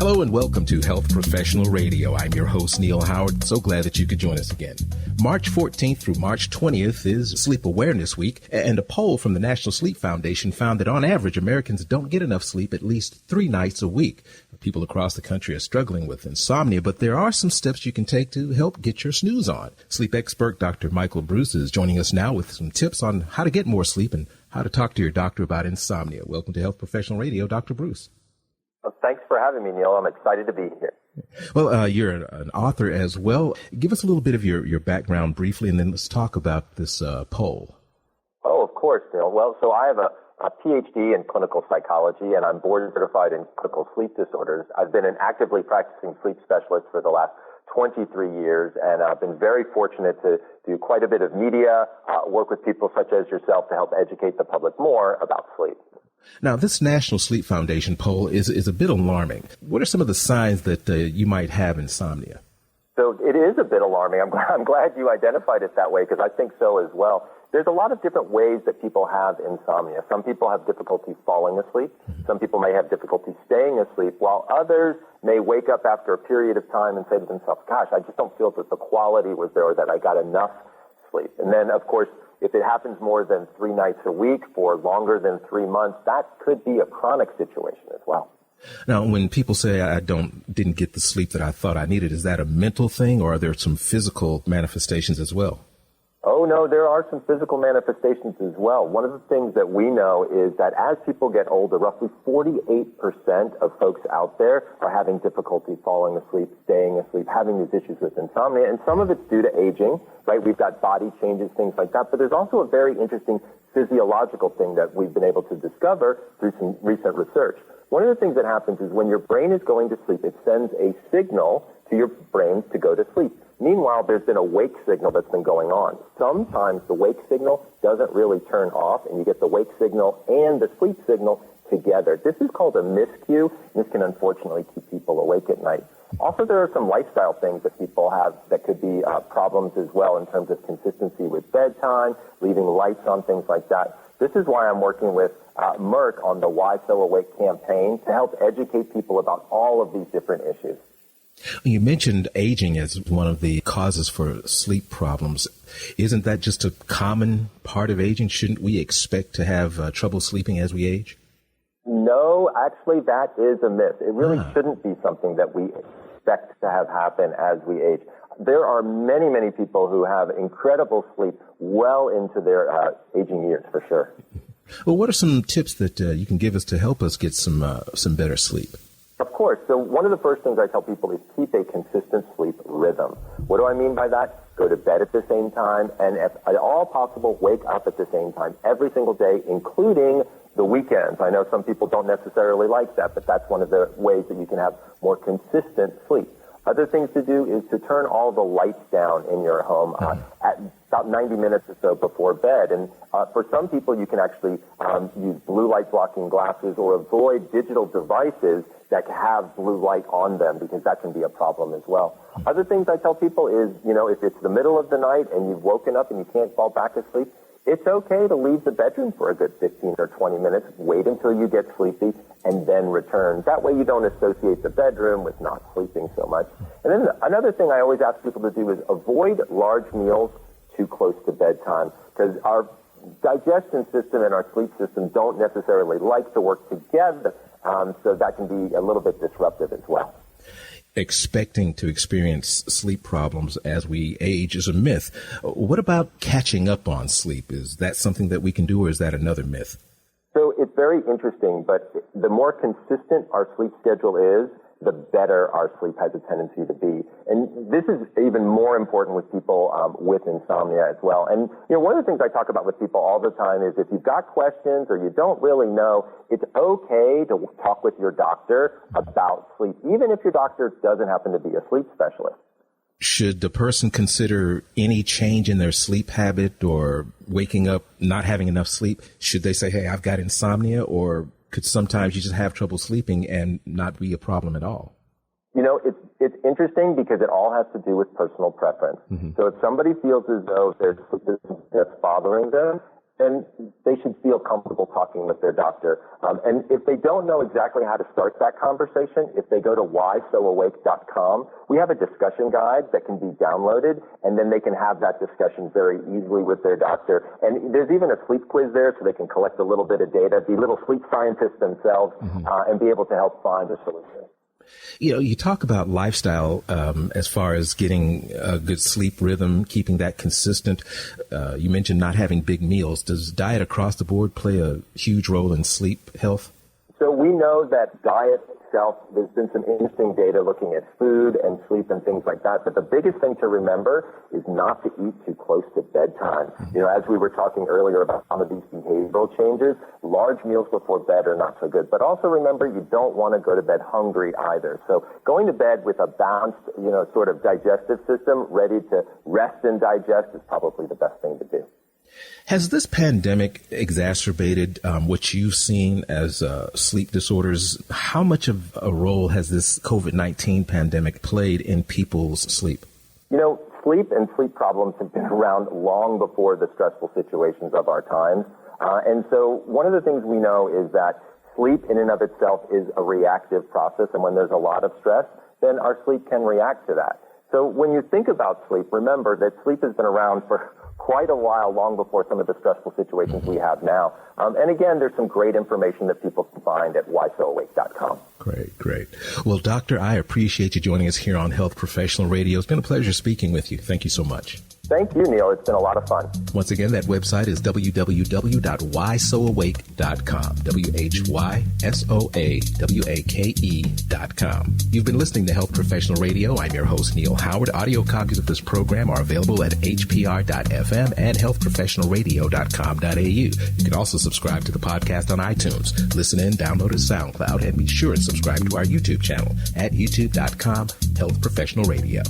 Hello and welcome to Health Professional Radio. I'm your host, Neil Howard. So glad that you could join us again. March 14th through March 20th is Sleep Awareness Week, and a poll from the National Sleep Foundation found that on average, Americans don't get enough sleep at least 3 nights a week. People across the country are struggling with insomnia, but there are some steps you can take to help get your snooze on. Sleep expert Dr. Michael Breus is joining us now with some tips on how to get more sleep and how to talk to your doctor about insomnia. Welcome to Health Professional Radio, Dr. Breus. Well, thanks for having me, Neil. I'm excited to be here. Well, you're an author as well. Give us a little bit of your background briefly, and then let's talk about this poll. Oh, of course, Neil. Well, so I have a PhD in clinical psychology, and I'm board certified in clinical sleep disorders. I've been an actively practicing sleep specialist for the last 23 years, and I've been very fortunate to do quite a bit of media, work with people such as yourself to help educate the public more about sleep. Now, this National Sleep Foundation poll is a bit alarming. What are some of the signs that you might have insomnia? So it is a bit alarming. I'm glad you identified it that way because I think so as well. There's a lot of different ways that people have insomnia. Some people have difficulty falling asleep. Some people may have difficulty staying asleep, while others may wake up after a period of time and say to themselves, gosh, I just don't feel that the quality was there or that I got enough sleep. And then, of course, if it happens more than 3 nights a week for longer than 3 months, that could be a chronic situation as well. Now, when people say I didn't get the sleep that I thought I needed, is that a mental thing or are there some physical manifestations as well? Oh, no, there are some physical manifestations as well. One of the things that we know is that as people get older, roughly 48% of folks out there are having difficulty falling asleep, staying asleep, having these issues with insomnia. And some of it's due to aging, right? We've got body changes, things like that. But there's also a very interesting physiological thing that we've been able to discover through some recent research. One of the things that happens is when your brain is going to sleep, it sends a signal to your brain to go to sleep. Meanwhile, there's been a wake signal that's been going on. Sometimes the wake signal doesn't really turn off, and you get the wake signal and the sleep signal together. This is called a miscue. This can unfortunately keep people awake at night. Also, there are some lifestyle things that people have that could be problems as well in terms of consistency with bedtime, leaving lights on, things like that. This is why I'm working with Merck on the Why So Awake campaign to help educate people about all of these different issues. You mentioned aging as one of the causes for sleep problems. Isn't that just a common part of aging? Shouldn't we expect to have trouble sleeping as we age? No, actually, that is a myth. It really shouldn't be something that we expect to have happen as we age. There are many, many people who have incredible sleep well into their aging years, for sure. Well, what are some tips that you can give us to help us get some better sleep? Of course. So one of the first things I tell people is keep a consistent sleep rhythm. What do I mean by that? Go to bed at the same time, and if at all possible, wake up at the same time every single day, including the weekends. I know some people don't necessarily like that, but that's one of the ways that you can have more consistent sleep. Other things to do is to turn all the lights down in your home at about 90 minutes or so before bed. And for some people, you can actually use blue light blocking glasses or avoid digital devices that have blue light on them because that can be a problem as well. Other things I tell people is, if it's the middle of the night and you've woken up and you can't fall back asleep, it's okay to leave the bedroom for a good 15 or 20 minutes, wait until you get sleepy, and then return. That way you don't associate the bedroom with not sleeping so much. And then another thing I always ask people to do is avoid large meals too close to bedtime because our digestion system and our sleep system don't necessarily like to work together, so that can be a little bit disruptive as well. Expecting to experience sleep problems as we age is a myth. What about catching up on sleep? Is that something that we can do, or is that another myth? So it's very interesting, but the more consistent our sleep schedule is, the better our sleep has a tendency to be. And this is even more important with people with insomnia as well. And, one of the things I talk about with people all the time is if you've got questions or you don't really know, it's okay to talk with your doctor about sleep, even if your doctor doesn't happen to be a sleep specialist. Should the person consider any change in their sleep habit or waking up not having enough sleep? Should they say, hey, I've got insomnia, or could sometimes you just have trouble sleeping and not be a problem at all? It's interesting because it all has to do with personal preference. Mm-hmm. So if somebody feels as though their sleep is bothering them, then they should feel comfortable talking with their doctor. And if they don't know exactly how to start that conversation, if they go to whysoawake.com, we have a discussion guide that can be downloaded, and then they can have that discussion very easily with their doctor. And there's even a sleep quiz there, so they can collect a little bit of data, be little sleep scientists themselves, and be able to help find a solution. You know, you talk about lifestyle as far as getting a good sleep rhythm, keeping that consistent. You mentioned not having big meals. Does diet across the board play a huge role in sleep health? So we know that diet itself, there's been some interesting data looking at food and sleep and things like that. But the biggest thing to remember is not to eat too close to bedtime. You know, as we were talking earlier about some of these behavioral changes, large meals before bed are not so good. But also remember, you don't want to go to bed hungry either. So going to bed with a balanced, sort of digestive system ready to rest and digest is probably the best thing to do. Has this pandemic exacerbated what you've seen as sleep disorders? How much of a role has this COVID-19 pandemic played in people's sleep? Sleep and sleep problems have been around long before the stressful situations of our times. And so one of the things we know is that sleep in and of itself is a reactive process. And when there's a lot of stress, then our sleep can react to that. So when you think about sleep, remember that sleep has been around for quite a while, long before some of the stressful situations we have now. And again, there's some great information that people can find at whysoawake.com. Great. Well, Doctor, I appreciate you joining us here on Health Professional Radio. It's been a pleasure speaking with you. Thank you so much. Thank you, Neil. It's been a lot of fun. Once again, that website is www.whysoawake.com. whysoawake.com. You've been listening to Health Professional Radio. I'm your host, Neil Howard. Audio copies of this program are available at hpr.fm and healthprofessionalradio.com.au. You can also subscribe to the podcast on iTunes. Listen in, download it, SoundCloud, and be sure and subscribe to our YouTube channel at youtube.com, Health Professional Radio.